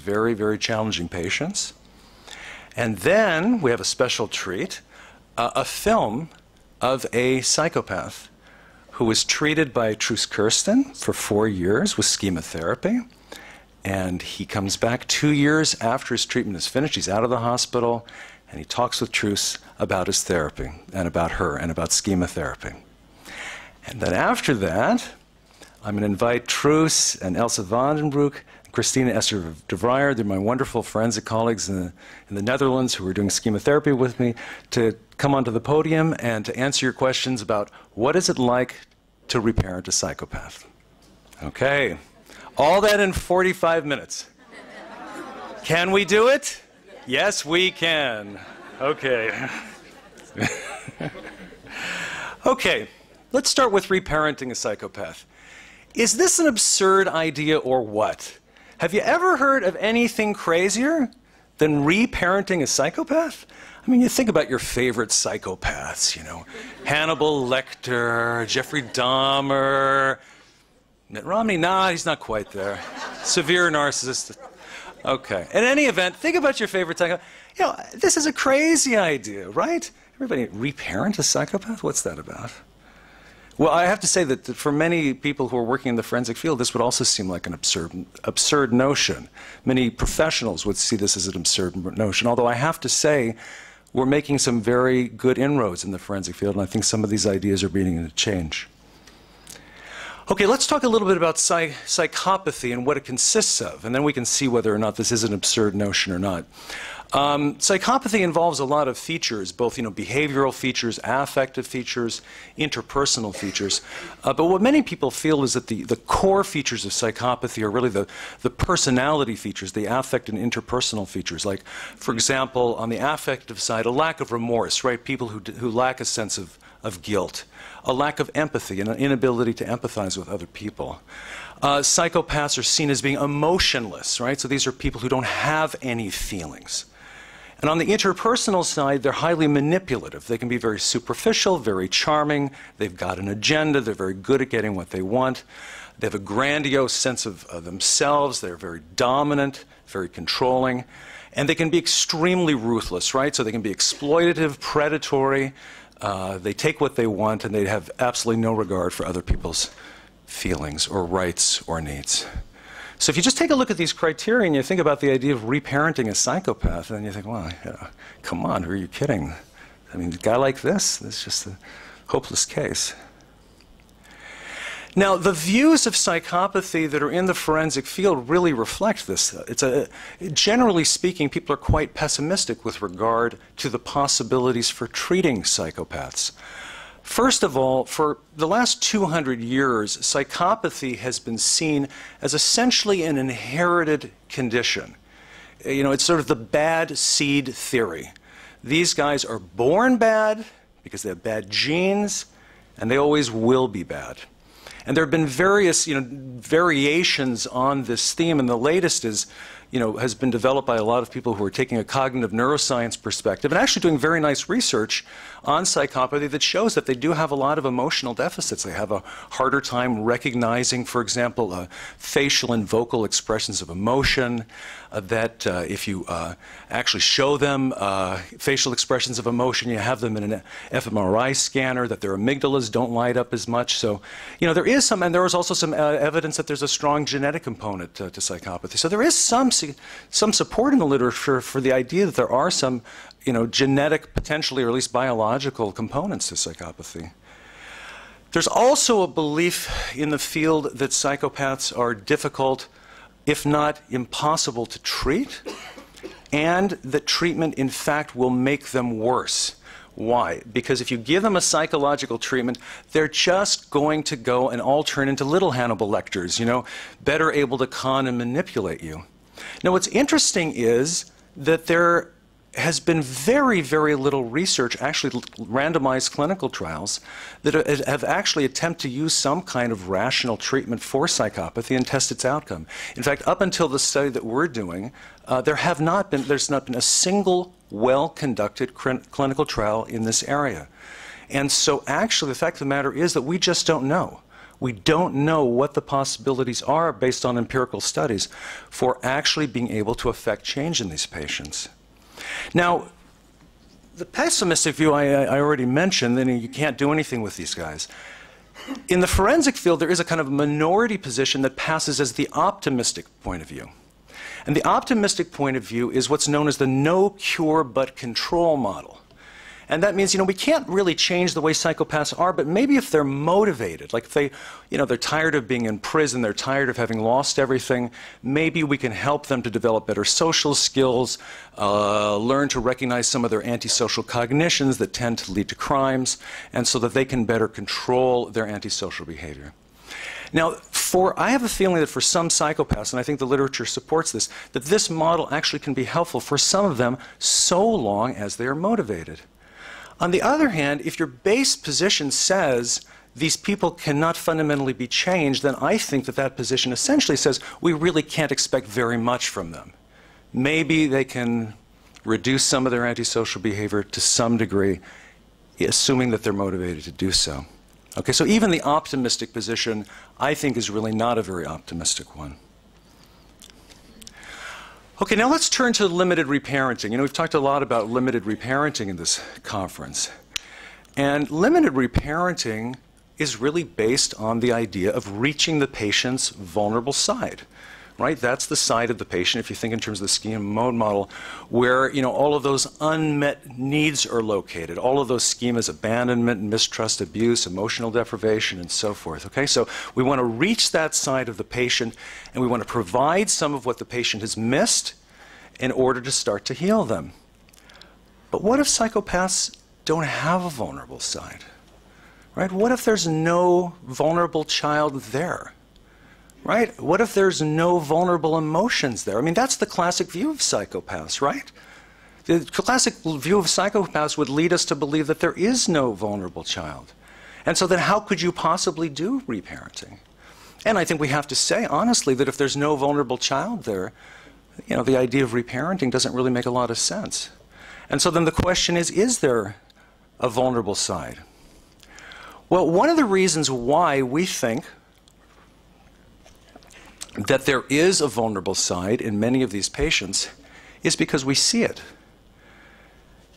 very, very challenging patients. And then we have a special treat, a film of a psychopath who was treated by Truus Kirsten for 4 years with chemotherapy. And he comes back 2 years after his treatment is finished. He's out of the hospital, and he talks with Truus about his therapy and about her and about chemotherapy. And then after that, I'm going to invite Truus and Elsa Vandenbroek, Christina Esther de Vrijer, they're my wonderful forensic colleagues in the Netherlands who are doing chemotherapy with me, to come onto the podium and to answer your questions about what is it like to reparent a psychopath. Okay, all that in 45 minutes. Can we do it? Yes, we can. Okay. Okay, let's start with reparenting a psychopath. Is this an absurd idea or what? Have you ever heard of anything crazier than reparenting a psychopath? I mean, you think about your favorite psychopaths, you know, Hannibal Lecter, Jeffrey Dahmer, Mitt Romney. Nah, he's not quite there. Severe narcissist. Okay. In any event, think about your favorite psychopath. You know, this is a crazy idea, right? Everybody, reparent a psychopath? What's that about? Well, I have to say that for many people who are working in the forensic field, this would also seem like an absurd notion. Many professionals would see this as an absurd notion, although I have to say we're making some very good inroads in the forensic field, and I think some of these ideas are beginning to change. Okay, let's talk a little bit about psychopathy and what it consists of, and then we can see whether or not this is an absurd notion or not. Psychopathy involves a lot of features, both behavioral features, affective features, interpersonal features. But what many people feel is that the core features of psychopathy are really the personality features, the affect and interpersonal features. Like, for example, on the affective side, a lack of remorse, right? People who lack a sense of guilt, a lack of empathy, and an inability to empathize with other people. Psychopaths are seen as being emotionless, right? So these are people who don't have any feelings. And on the interpersonal side, they're highly manipulative. They can be very superficial, very charming. They've got an agenda. They're very good at getting what they want. They have a grandiose sense of themselves. They're very dominant, very controlling. And they can be extremely ruthless, right? So they can be exploitative, predatory. They take what they want, and they have absolutely no regard for other people's feelings or rights or needs. So if you just take a look at these criteria and you think about the idea of reparenting a psychopath, then you think, well, yeah, come on, who are you kidding? I mean, a guy like this is just a hopeless case. Now, the views of psychopathy that are in the forensic field really reflect this. Generally speaking, people are quite pessimistic with regard to the possibilities for treating psychopaths. First of all, for the last 200 years, psychopathy has been seen as essentially an inherited condition. You know, it's sort of the bad seed theory. These guys are born bad because they have bad genes, and they always will be bad. And there have been various, variations on this theme, and the latest is, has been developed by a lot of people who are taking a cognitive neuroscience perspective and actually doing very nice research on psychopathy that shows that they do have a lot of emotional deficits. They have a harder time recognizing, for example, facial and vocal expressions of emotion, that if you actually show them facial expressions of emotion, you have them in an fMRI scanner, that their amygdalas don't light up as much. So, there is some, and there is also some evidence that there's a strong genetic component to psychopathy. So there is some support in the literature for the idea that there are some, genetic, potentially, or at least biological components to psychopathy. There's also a belief in the field that psychopaths are difficult, if not impossible, to treat, and that treatment, in fact, will make them worse. Why? Because if you give them a psychological treatment, they're just going to go and all turn into little Hannibal Lecters, better able to con and manipulate you. Now, what's interesting is that there has been very, very little research, actually randomized clinical trials, that have actually attempted to use some kind of rational treatment for psychopathy and test its outcome. In fact, up until the study that we're doing, there's not been a single well-conducted clinical trial in this area. And so actually, the fact of the matter is that we just don't know. We don't know what the possibilities are based on empirical studies for actually being able to affect change in these patients. Now, the pessimistic view I already mentioned, then you can't do anything with these guys. In the forensic field, there is a kind of minority position that passes as the optimistic point of view. And the optimistic point of view is what's known as the no cure but control model. And that means, we can't really change the way psychopaths are, but maybe if they're motivated, like if they, they're tired of being in prison, they're tired of having lost everything, maybe we can help them to develop better social skills, learn to recognize some of their antisocial cognitions that tend to lead to crimes, and so that they can better control their antisocial behavior. Now, I have a feeling that for some psychopaths, and I think the literature supports this, that this model actually can be helpful for some of them so long as they are motivated. On the other hand, if your base position says these people cannot fundamentally be changed, then I think that that position essentially says we really can't expect very much from them. Maybe they can reduce some of their antisocial behavior to some degree, assuming that they're motivated to do so. Okay, so even the optimistic position, I think, is really not a very optimistic one. Okay, now let's turn to limited reparenting. We've talked a lot about limited reparenting in this conference. And limited reparenting is really based on the idea of reaching the patient's vulnerable side, right? That's the side of the patient, if you think in terms of the schema mode model, where, all of those unmet needs are located. All of those schemas, abandonment, mistrust, abuse, emotional deprivation, and so forth, okay? So we want to reach that side of the patient, and we want to provide some of what the patient has missed in order to start to heal them. But what if psychopaths don't have a vulnerable side, right? What if there's no vulnerable child there? Right? What if there's no vulnerable emotions there? I mean, that's the classic view of psychopaths, right? The classic view of psychopaths would lead us to believe that there is no vulnerable child. And so then how could you possibly do reparenting? And I think we have to say, honestly, that if there's no vulnerable child there, the idea of reparenting doesn't really make a lot of sense. And so then the question is there a vulnerable side? Well, one of the reasons why we think that there is a vulnerable side in many of these patients is because we see it.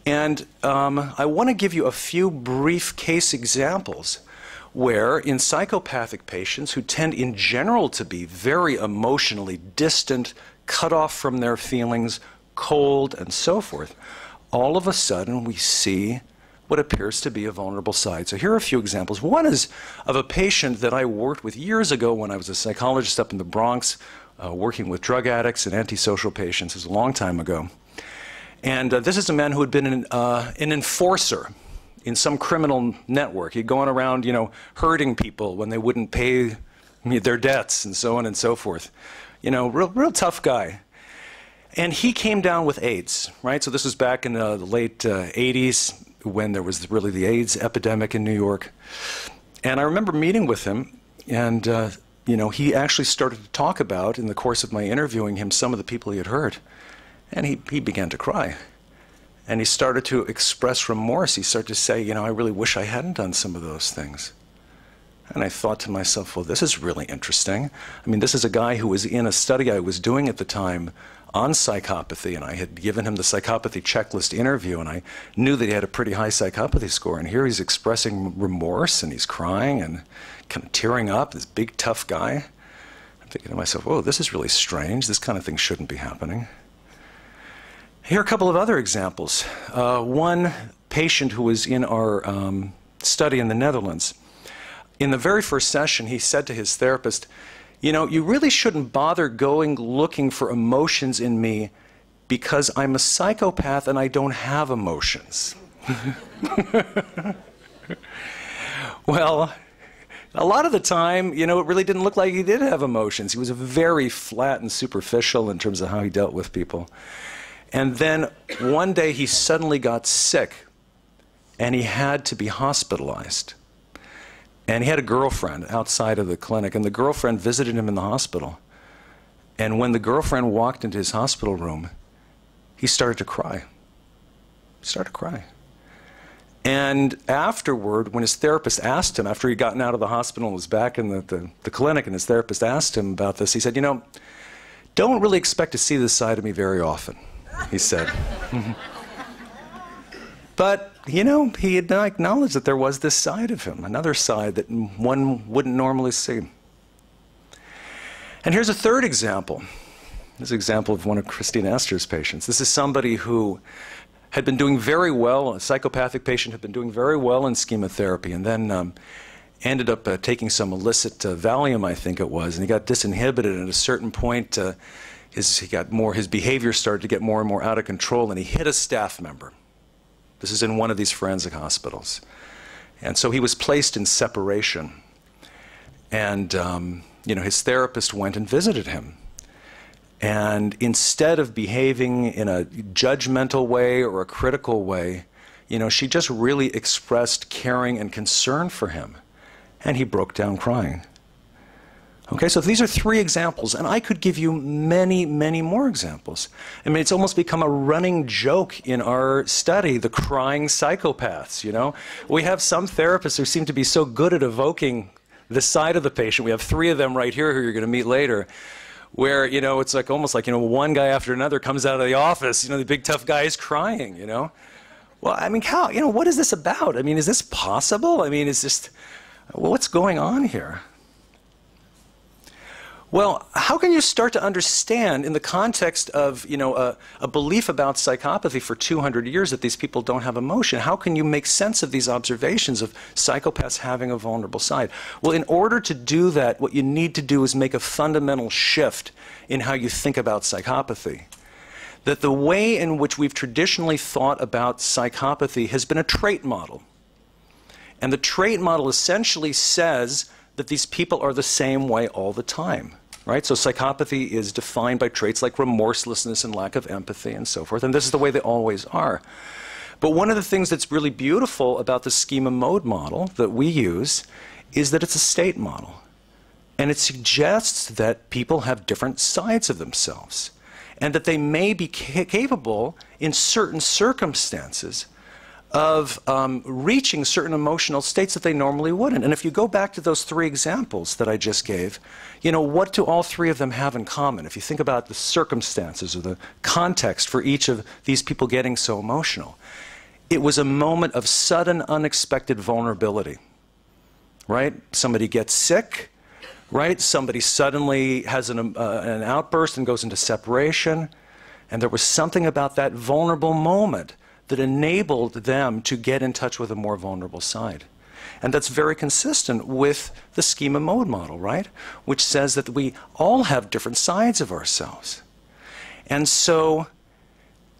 And I want to give you a few brief case examples where in psychopathic patients who tend in general to be very emotionally distant, cut off from their feelings, cold, and so forth, all of a sudden we see what appears to be a vulnerable side. So here are a few examples. One is of a patient that I worked with years ago when I was a psychologist up in the Bronx, working with drug addicts and antisocial patients. It was a long time ago. And this is a man who had been an enforcer in some criminal network. He'd gone around, hurting people when they wouldn't pay their debts and so on and so forth. Real tough guy. And he came down with AIDS, right? So this was back in the late 80s when there was really the AIDS epidemic in New York. And I remember meeting with him, and he actually started to talk about, in the course of my interviewing him, some of the people he had hurt. And he began to cry. And he started to express remorse. He started to say, I really wish I hadn't done some of those things. And I thought to myself, well, this is really interesting. I mean, this is a guy who was in a study I was doing at the time on psychopathy, and I had given him the psychopathy checklist interview, and I knew that he had a pretty high psychopathy score. And here he's expressing remorse, and he's crying and kind of tearing up, this big, tough guy. I'm thinking to myself, whoa, this is really strange. This kind of thing shouldn't be happening. Here are a couple of other examples. One patient who was in our study in the Netherlands, in the very first session, he said to his therapist, you really shouldn't bother going looking for emotions in me because I'm a psychopath and I don't have emotions. Well, a lot of the time, it really didn't look like he did have emotions. He was very flat and superficial in terms of how he dealt with people. And then one day he suddenly got sick and he had to be hospitalized. And he had a girlfriend outside of the clinic, and the girlfriend visited him in the hospital. And when the girlfriend walked into his hospital room, he started to cry. He started to cry. And afterward, when his therapist asked him, after he'd gotten out of the hospital and was back in the clinic, and his therapist asked him about this, he said, you know, don't really expect to see this side of me very often, he said. But, you know, he had acknowledged that there was this side of him, another side that one wouldn't normally see. And here's a third example. This is an example of one of Christina Esther's patients. This is somebody who had been doing very well, a psychopathic patient had been doing very well in schema therapy, and then ended up taking some illicit Valium, I think it was, and he got disinhibited, and at a certain point his behavior started to get more and more out of control, and he hit a staff member. This is in one of these forensic hospitals. And so he was placed in separation. And you know, his therapist went and visited him. And instead of behaving in a judgmental way or a critical way, you know, she just really expressed caring and concern for him. And he broke down crying. Okay, so these are 3 examples, and I could give you many, many more examples. I mean, it's almost become a running joke in our study, the crying psychopaths, you know? We have some therapists who seem to be so good at evoking the side of the patient. We have 3 of them right here who you're going to meet later, where, you know, it's like almost like, you know, one guy after another comes out of the office, you know, the big tough guy is crying, you know? Well, I mean, how, you know, what is this about? I mean, is this possible? I mean, is this, well, what's going on here? Well, how can you start to understand in the context of, you know, a belief about psychopathy for 200 years that these people don't have emotion? How can you make sense of these observations of psychopaths having a vulnerable side? Well, in order to do that, what you need to do is make a fundamental shift in how you think about psychopathy. That the way in which we've traditionally thought about psychopathy has been a trait model. And the trait model essentially says that these people are the same way all the time. Right? So psychopathy is defined by traits like remorselessness and lack of empathy and so forth, and this is the way they always are. But one of the things that's really beautiful about the schema mode model that we use is that it's a state model. And it suggests that people have different sides of themselves, and that they may be capable in certain circumstances of reaching certain emotional states that they normally wouldn't. And if you go back to those 3 examples that I just gave, you know, what do all 3 of them have in common? If you think about the circumstances or the context for each of these people getting so emotional, it was a moment of sudden, unexpected vulnerability, right? Somebody gets sick, right? Somebody suddenly has an outburst and goes into separation, and there was something about that vulnerable moment that enabled them to get in touch with a more vulnerable side. And that's very consistent with the schema mode model, right? Which says that we all have different sides of ourselves. And so,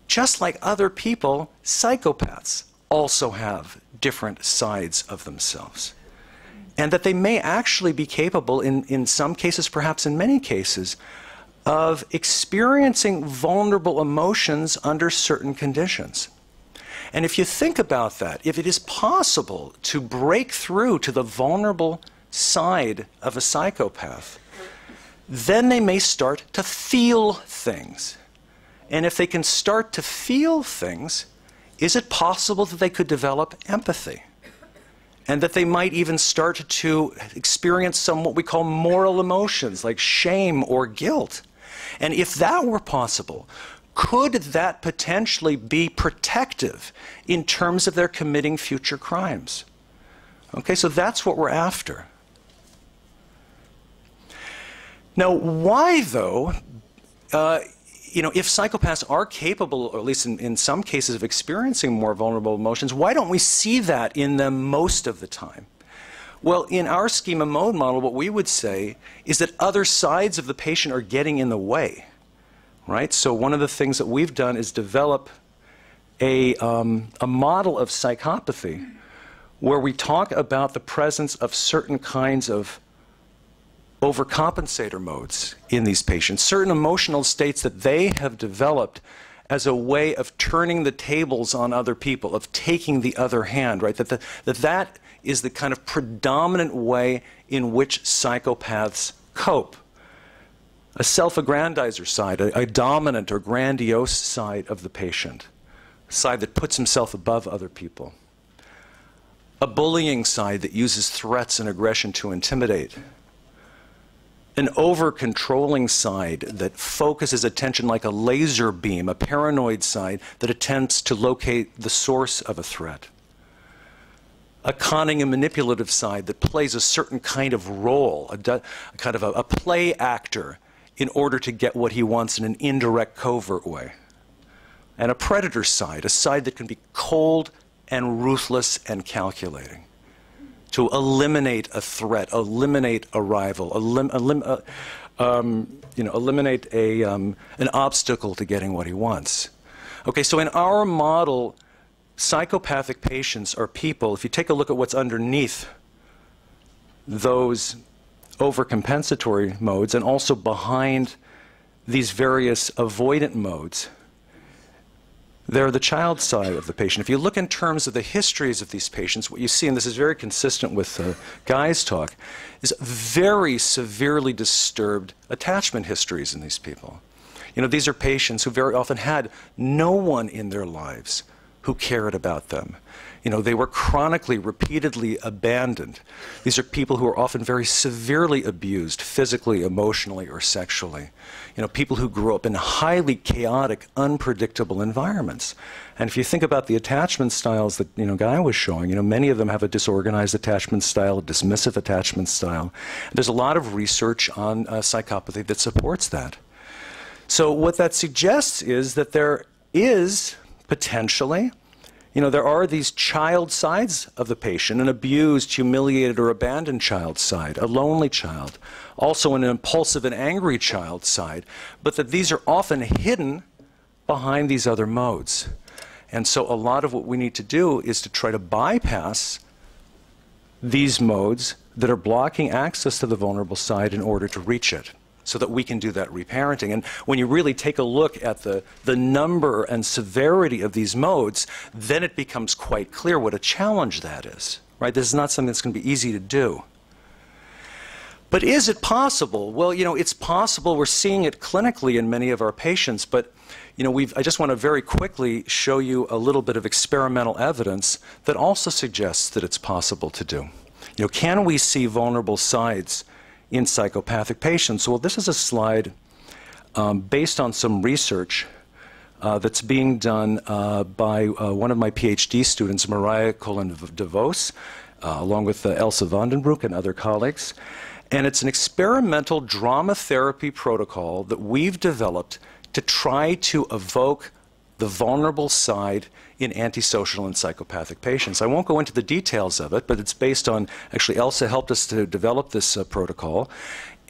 just like other people, psychopaths also have different sides of themselves. And that they may actually be capable, in some cases, perhaps in many cases, of experiencing vulnerable emotions under certain conditions. And if you think about that, if it is possible to break through to the vulnerable side of a psychopath, then they may start to feel things. And if they can start to feel things, is it possible that they could develop empathy? And that they might even start to experience some what we call moral emotions, like shame or guilt. And if that were possible, could that potentially be protective in terms of their committing future crimes? Okay, so that's what we're after. Now, why, though, you know, if psychopaths are capable, or at least in some cases, of experiencing more vulnerable emotions, why don't we see that in them most of the time? Well, in our schema mode model, what we would say is that other sides of the patient are getting in the way. Right? So one of the things that we've done is develop a model of psychopathy where we talk about the presence of certain kinds of overcompensator modes in these patients, certain emotional states that they have developed as a way of turning the tables on other people, of taking the other hand, right? That is the kind of predominant way in which psychopaths cope. A self-aggrandizer side, a dominant or grandiose side of the patient, a side that puts himself above other people. a bullying side that uses threats and aggression to intimidate, an over-controlling side that focuses attention like a laser beam, a paranoid side that attempts to locate the source of a threat, a conning and manipulative side that plays a certain kind of role, a kind of a play actor in order to get what he wants in an indirect, covert way, and a predator side, a side that can be cold and ruthless and calculating, to eliminate a threat, eliminate a rival, eliminate an obstacle to getting what he wants. Okay, so in our model, psychopathic patients are people, if you take a look at what's underneath those overcompensatory modes and also behind these various avoidant modes, they're the child side of the patient. If you look in terms of the histories of these patients, what you see, and this is very consistent with Guy's talk, is very severely disturbed attachment histories in these people. You know, these are patients who very often had no one in their lives who cared about them. You know, they were chronically, repeatedly abandoned. These are people who are often very severely abused, physically, emotionally, or sexually. You know, people who grew up in highly chaotic, unpredictable environments. And if you think about the attachment styles that, you know, Guy was showing, you know, many of them have a disorganized attachment style, a dismissive attachment style. There's a lot of research on psychopathy that supports that. So what that suggests is that there is potentially, you know, there are these child sides of the patient, an abused, humiliated, or abandoned child side, a lonely child, also an impulsive and angry child side, but that these are often hidden behind these other modes. And so a lot of what we need to do is to try to bypass these modes that are blocking access to the vulnerable side in order to reach it, so that we can do that reparenting. And when you really take a look at the number and severity of these modes, then it becomes quite clear what a challenge that is, right? This is not something that's going to be easy to do. But is it possible? Well, you know, it's possible. We're seeing it clinically in many of our patients, but you know, I just want to very quickly show you a little bit of experimental evidence that also suggests that it's possible to do. You know, can we see vulnerable sides in psychopathic patients? Well, this is a slide based on some research that's being done by one of my PhD students, Mariah Colin-DeVos, along with Elsa Vandenbroek and other colleagues. And it's an experimental drama therapy protocol that we've developed to try to evoke the vulnerable side in antisocial and psychopathic patients. I won't go into the details of it, but it's based on, actually Elsa helped us to develop this protocol.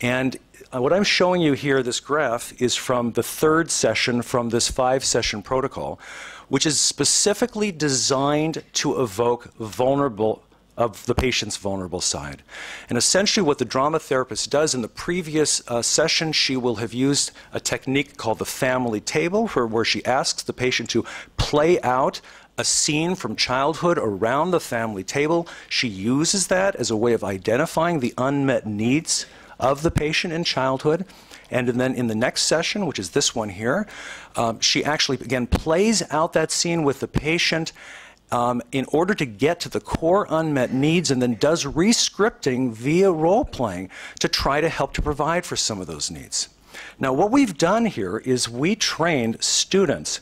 And what I'm showing you here, this graph, is from the third session from this 5-session protocol, which is specifically designed to evoke the patient's vulnerable side. And essentially what the drama therapist does in the previous session, she will have used a technique called the family table, where she asks the patient to play out a scene from childhood around the family table. She uses that as a way of identifying the unmet needs of the patient in childhood. And then in the next session, which is this one here, she actually, again, plays out that scene with the patient in order to get to the core unmet needs, and then does re-scripting via role-playing to try to help to provide for some of those needs. Now, what we've done here is we trained students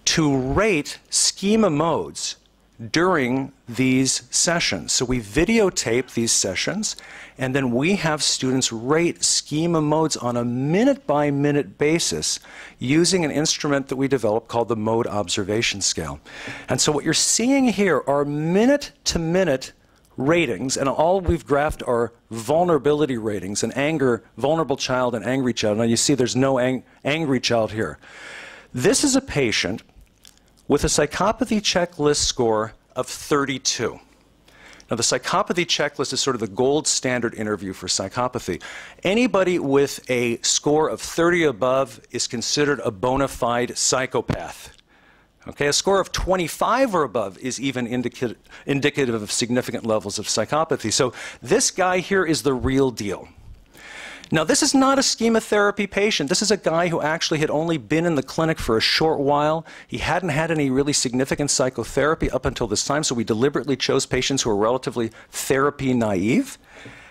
to rate schema modes during these sessions. So we videotape these sessions, and then we have students rate schema modes on a minute-by-minute basis using an instrument that we developed called the Mode Observation Scale. And so what you're seeing here are minute-to-minute ratings, and all we've graphed are vulnerability ratings, and anger, vulnerable child and angry child. Now you see there's no angry child here. This is a patient with a psychopathy checklist score of 32. Now, the psychopathy checklist is sort of the gold standard interview for psychopathy. Anybody with a score of 30 above is considered a bona fide psychopath. Okay, a score of 25 or above is even indicative of significant levels of psychopathy. So this guy here is the real deal. Now, this is not a schema therapy patient. This is a guy who actually had only been in the clinic for a short while. He hadn't had any really significant psychotherapy up until this time, so we deliberately chose patients who are relatively therapy naive.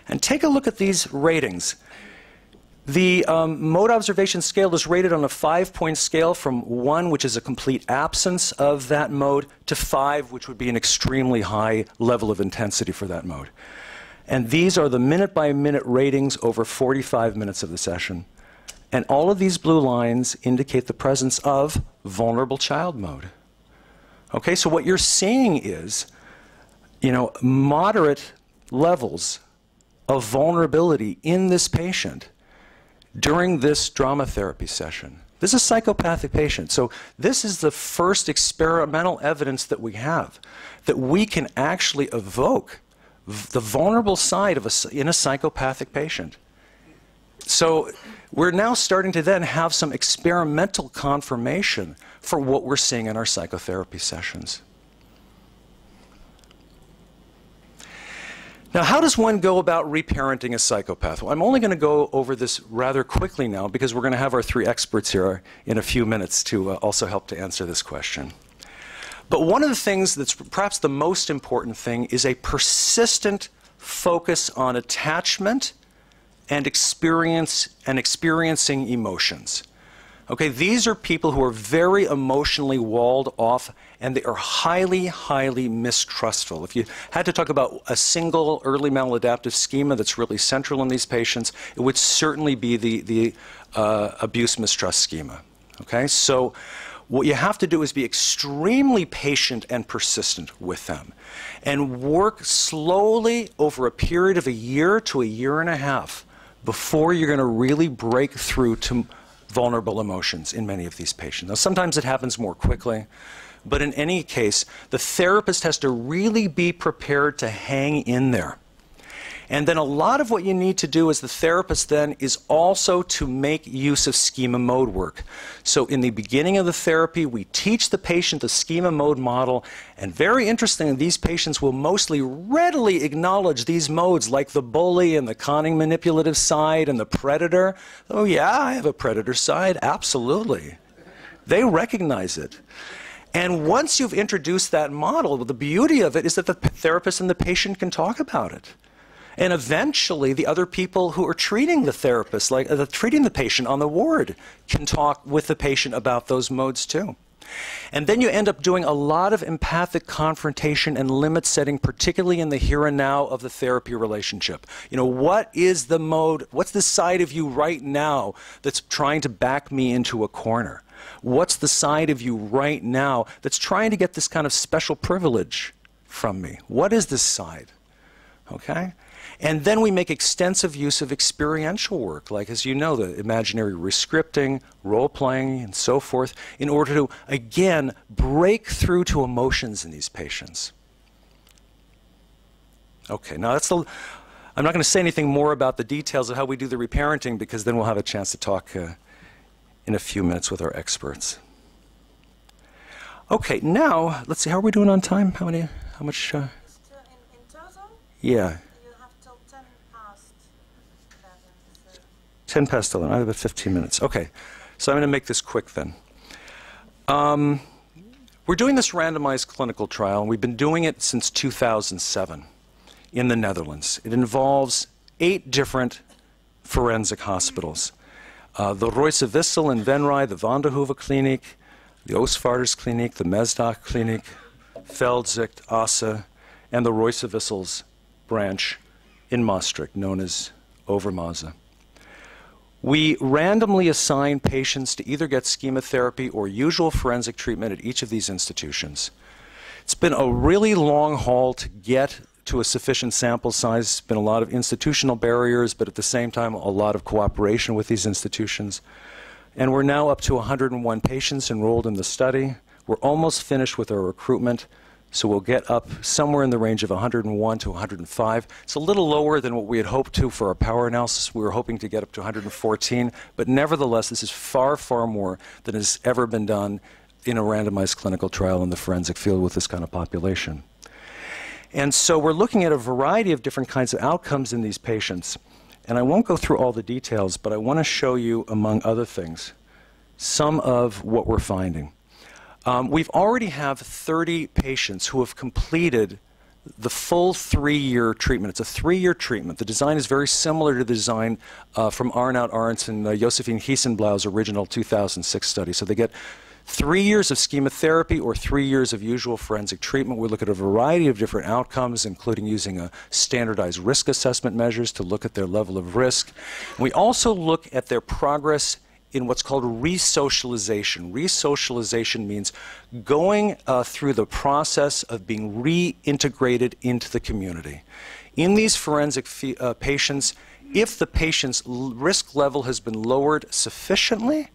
And take a look at these ratings. The mode observation scale is rated on a 5-point scale from 1, which is a complete absence of that mode, to 5, which would be an extremely high level of intensity for that mode. And these are the minute-by-minute ratings over 45 minutes of the session. And all of these blue lines indicate the presence of vulnerable child mode. Okay, so what you're seeing is, moderate levels of vulnerability in this patient during this drama therapy session. This is a psychopathic patient. So this is the first experimental evidence that we have that we can actually evoke the vulnerable side of in a psychopathic patient. So we're now starting to then have some experimental confirmation for what we're seeing in our psychotherapy sessions. Now, how does one go about reparenting a psychopath? Well, I'm only going to go over this rather quickly now because we're going to have our 3 experts here in a few minutes to also help to answer this question. But one of the things that's perhaps the most important thing is a persistent focus on attachment and experiencing emotions. Okay, these are people who are very emotionally walled off, and they are highly, highly mistrustful. If you had to talk about a single early maladaptive schema that's really central in these patients, it would certainly be the abuse mistrust schema. Okay, so what you have to do is be extremely patient and persistent with them and work slowly over a period of a year to a year and a half before you're going to really break through to vulnerable emotions in many of these patients. Now, sometimes it happens more quickly, but in any case, the therapist has to really be prepared to hang in there. And then a lot of what you need to do as the therapist then is also to make use of schema mode work. So in the beginning of the therapy, we teach the patient the schema mode model, and very interestingly, these patients will mostly readily acknowledge these modes like the bully and the conning manipulative side and the predator. Oh yeah, I have a predator side, absolutely. They recognize it. And once you've introduced that model, the beauty of it is that the therapist and the patient can talk about it. And eventually, the other people who are treating the therapist, like treating the patient on the ward, can talk with the patient about those modes too. And then you end up doing a lot of empathic confrontation and limit setting, particularly in the here and now of the therapy relationship. What is the mode, what's the side of you right now that's trying to back me into a corner? What's the side of you right now that's trying to get this kind of special privilege from me? What is this side? Okay? And then we make extensive use of experiential work, like, as you know, the imaginary rescripting, role-playing, and so forth, in order to, again, break through to emotions in these patients. Okay, now I'm not going to say anything more about the details of how we do the reparenting, because then we'll have a chance to talk in a few minutes with our experts. Okay, now, let's see, how are we doing on time? How much? In total? Yeah. 10 10 past 11. past 11. I have about 15 minutes. Okay, so I'm going to make this quick then. We're doing this randomized clinical trial, and we've been doing it since 2007 in the Netherlands. It involves 8 different forensic hospitals. The Royse Wissel in Venray, the Van der Hoeve Kliniek, the Oostvaarders Kliniek, the Mesdag Kliniek, Veldzicht, Asse, and the Royse Wissel's branch in Maastricht, known as Overmaze. We randomly assign patients to either get schema therapy or usual forensic treatment at each of these institutions. It's been a really long haul to get to a sufficient sample size. There's been a lot of institutional barriers, but at the same time, a lot of cooperation with these institutions. And we're now up to 101 patients enrolled in the study. We're almost finished with our recruitment, so we'll get up somewhere in the range of 101 to 105. It's a little lower than what we had hoped to for our power analysis. We were hoping to get up to 114, but nevertheless, this is far, far more than has ever been done in a randomized clinical trial in the forensic field with this kind of population. And so we're looking at a variety of different kinds of outcomes in these patients. And I won't go through all the details, but I want to show you, among other things, some of what we're finding. We've already have 30 patients who have completed the full 3-year treatment. It's a 3-year treatment. The design is very similar to the design from Arnout Arntz and Josephine Hiesenblau's original 2006 study. So they get 3 years of chemotherapy or 3 years of usual forensic treatment. We look at a variety of different outcomes, including using a standardized risk assessment measures to look at their level of risk. We also look at their progress in what's called resocialization. Resocialization means going through the process of being reintegrated into the community. In these forensic patients, if the patient's risk level has been lowered sufficiently,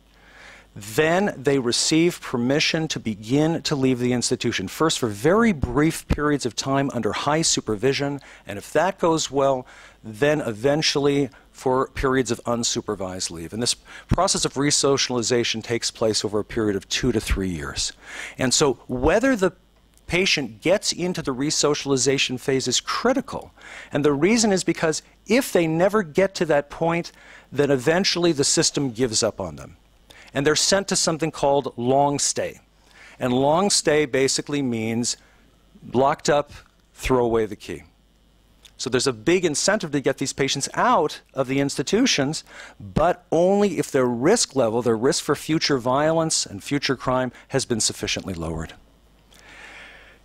then they receive permission to begin to leave the institution, first for very brief periods of time under high supervision, and if that goes well, then eventually for periods of unsupervised leave. And this process of resocialization takes place over a period of 2 to 3 years. And so whether the patient gets into the resocialization phase is critical. And the reason is because if they never get to that point, then eventually the system gives up on them. And they're sent to something called long stay. And long stay basically means locked up, throw away the key. So there's a big incentive to get these patients out of the institutions, but only if their risk level, their risk for future violence and future crime has been sufficiently lowered.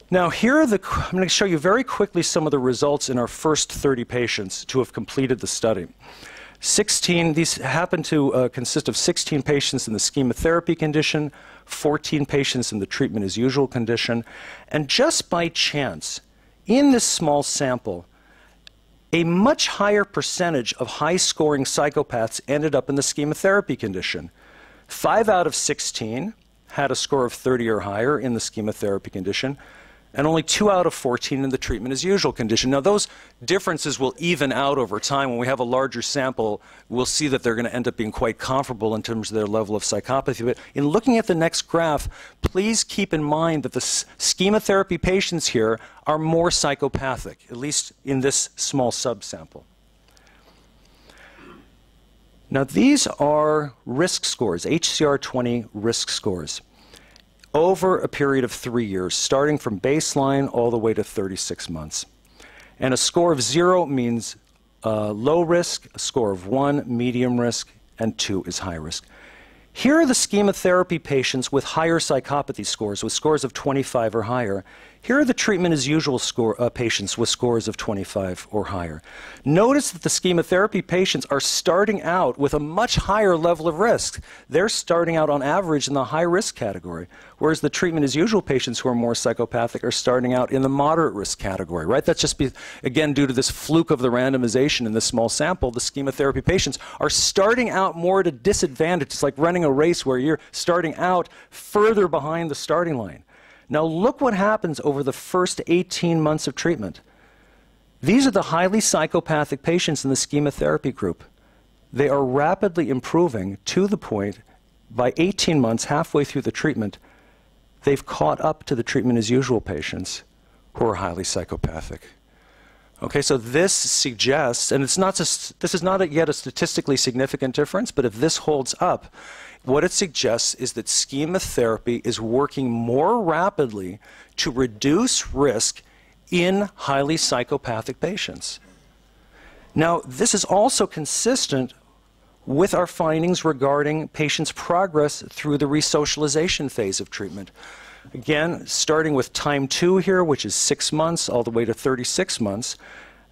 Now here are I'm going to show you very quickly some of the results in our first 30 patients to have completed the study. These happen to consist of 16 patients in the chemotherapy condition, 14 patients in the treatment as usual condition, and just by chance, in this small sample, a much higher percentage of high-scoring psychopaths ended up in the chemotherapy condition. 5 out of 16 had a score of 30 or higher in the chemotherapy condition, and only 2 out of 14 in the treatment as usual condition. Now those differences will even out over time. When we have a larger sample, we'll see that they're going to end up being quite comparable in terms of their level of psychopathy. But in looking at the next graph, please keep in mind that the chemotherapy patients here are more psychopathic, at least in this small subsample. Now these are risk scores, HCR20 risk scores, over a period of 3 years, starting from baseline all the way to 36 months. And a score of 0 means low risk, a score of 1, medium risk, and 2 is high risk. Here are the chemotherapy patients with higher psychopathy scores, with scores of 25 or higher. Here are the treatment as usual patients with scores of 25 or higher. Notice that the chemotherapy patients are starting out with a much higher level of risk. They're starting out on average in the high risk category, whereas the treatment as usual patients who are more psychopathic are starting out in the moderate risk category, right? That's just, again, due to this fluke of the randomization in this small sample. The chemotherapy patients are starting out more at a disadvantage. It's like running a race where you're starting out further behind the starting line. Now look what happens over the first 18 months of treatment. These are the highly psychopathic patients in the chemotherapy group. They are rapidly improving to the point, by 18 months, halfway through the treatment, they've caught up to the treatment as usual patients who are highly psychopathic. Okay, so this suggests, and this is not yet a statistically significant difference, but if this holds up, what it suggests is that chemotherapy is working more rapidly to reduce risk in highly psychopathic patients. Now, this is also consistent with our findings regarding patients' progress through the resocialization phase of treatment. Again, starting with time 2 here, which is 6 months, all the way to 36 months,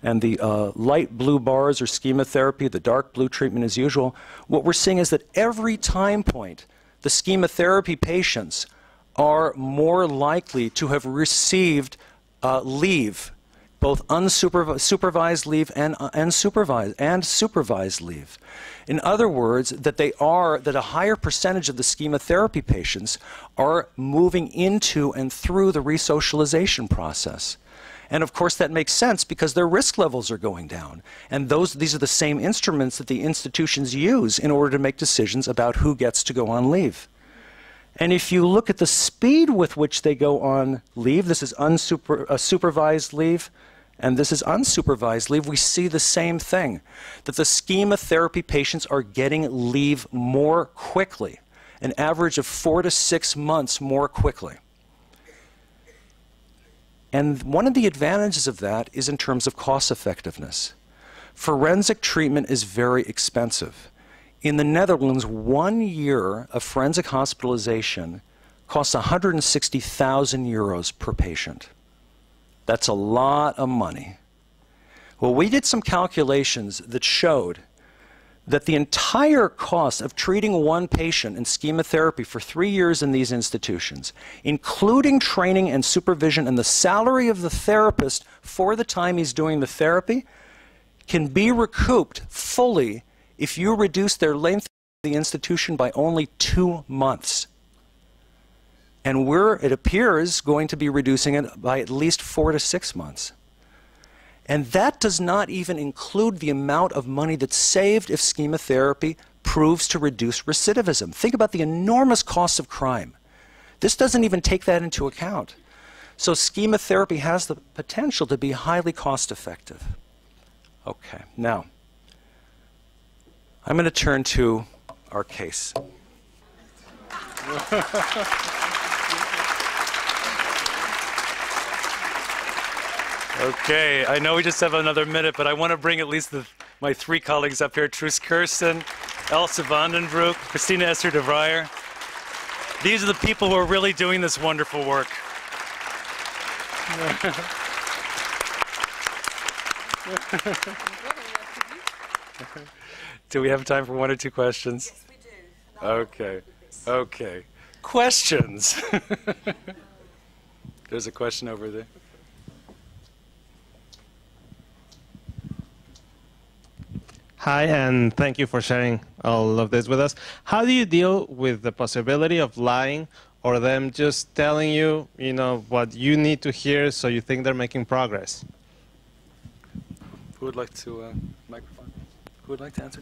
and the light blue bars are chemotherapy, the dark blue treatment as usual. What we're seeing is that every time point, the chemotherapy patients are more likely to have received leave, both unsupervised leave and supervised leave. In other words, that a higher percentage of the chemotherapy patients are moving into and through the resocialization process. And of course that makes sense because their risk levels are going down. And these are the same instruments that the institutions use in order to make decisions about who gets to go on leave. And if you look at the speed with which they go on leave, this is supervised leave, and this is unsupervised leave, we see the same thing, that the schema therapy patients are getting leave more quickly, an average of 4 to 6 months more quickly. And one of the advantages of that is in terms of cost effectiveness. Forensic treatment is very expensive. In the Netherlands, 1 year of forensic hospitalization costs 160,000 euros per patient. That's a lot of money. Well, we did some calculations that showed that the entire cost of treating one patient in schema therapy for 3 years in these institutions, including training and supervision and the salary of the therapist for the time he's doing the therapy, can be recouped fully if you reduce their length of the institution by only 2 months. And we're, it appears, going to be reducing it by at least 4 to 6 months. And that does not even include the amount of money that's saved if schema therapy proves to reduce recidivism. Think about the enormous costs of crime. This doesn't even take that into account. So schema therapy has the potential to be highly cost effective. Okay, now, I'm going to turn to our case. Okay, I know we just have another minute, but I want to bring at least my 3 colleagues up here, Truus Kirsten, Elsa Vandenbroek, Christina Esther de Vrijer. These are the people who are really doing this wonderful work. Do we have time for 1 or 2 questions? Yes, we do. Okay, okay. Questions? There's a question over there. Hi, and thank you for sharing all of this with us. How do you deal with the possibility of lying or them just telling you, what you need to hear so you think they're making progress? Who would like to, microphone? Who would like to answer?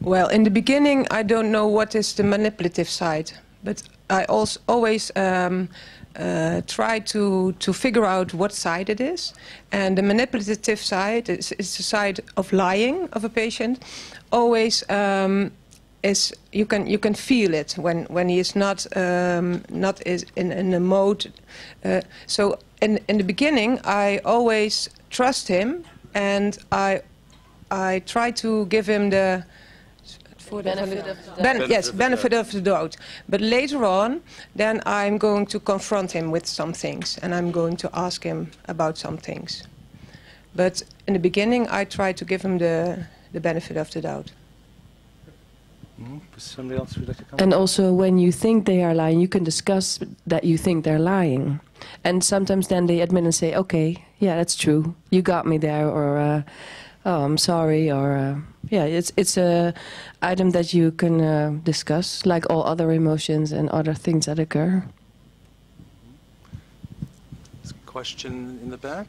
Well, in the beginning, I don't know what is the manipulative side, but I also always try to figure out what side it is. And the manipulative side is the side of lying of a patient. Always is you can feel it when he is not is in a mode. So in the beginning, I always trust him, and I try to give him the benefit of the doubt. Benefit of the doubt. But later on, then I'm going to confront him with some things, and I'm going to ask him about some things. But in the beginning, I try to give him the benefit of the doubt. Somebody else would like to come? And also, when you think they are lying, you can discuss that you think they're lying. And sometimes then they admit and say, okay, yeah, that's true. You got me there, or oh, I'm sorry, or yeah, it's a item that you can discuss, like all other emotions and other things that occur. Question in the back.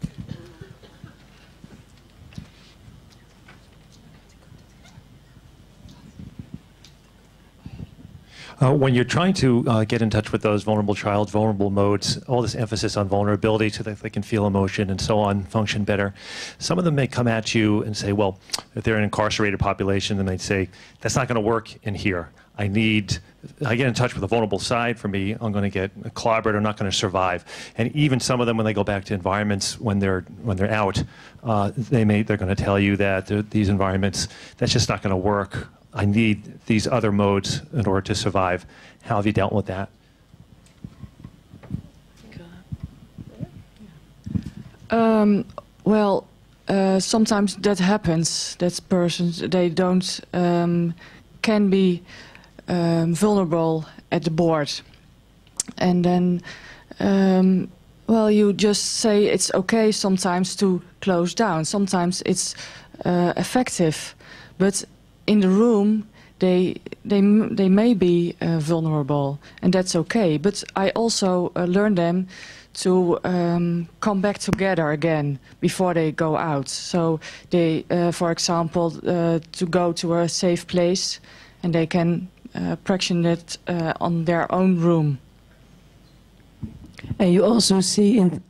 When you're trying to get in touch with those vulnerable child, vulnerable modes, all this emphasis on vulnerability so that they can feel emotion and so on, function better, some of them may come at you and say, well, if they're an incarcerated population, then they'd say, that's not going to work in here. I get in touch with a vulnerable side for me, I'm going to get clobbered, I'm not going to survive. And even some of them, when they go back to environments when they're out, they're going to tell you that these environments, that's just not going to work. I need these other modes in order to survive. How have you dealt with that? Well, sometimes that happens. That persons, they don't can be vulnerable at the board, and then well, you just say it's okay sometimes to close down. Sometimes it's effective, but in the room, they may be vulnerable, and that's okay. But I also learn them to come back together again before they go out. So they, for example, to go to a safe place, and they can practice it on their own room. And you also see in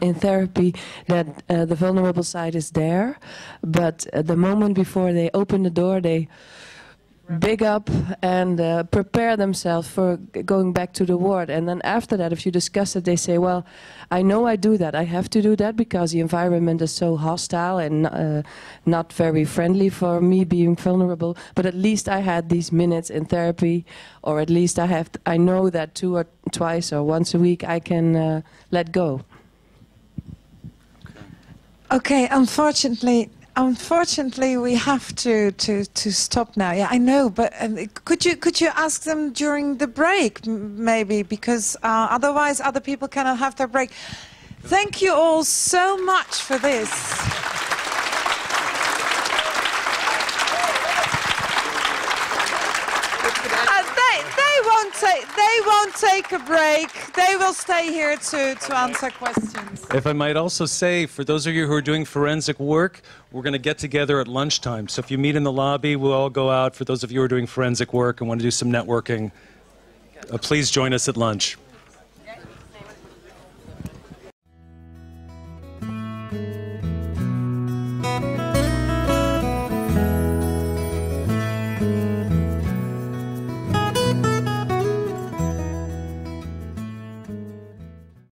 in therapy that the vulnerable side is there, but the moment before they open the door, they big up and prepare themselves for going back to the ward. And then after that, if you discuss it, they say, well, I know I do that. I have to do that because the environment is so hostile and not very friendly for me being vulnerable. But at least I had these minutes in therapy, or at least I know that 2 or twice or once a week I can let go. Okay, unfortunately, we have to stop now. Yeah, I know, but could you ask them during the break, maybe, because otherwise other people cannot have their break. Thank you all so much for this. They won't take a break. They will stay here to answer questions. If I might also say, for those of you who are doing forensic work, we're going to get together at lunchtime. So if you meet in the lobby, we'll all go out. For those of you who are doing forensic work and want to do some networking, please join us at lunch.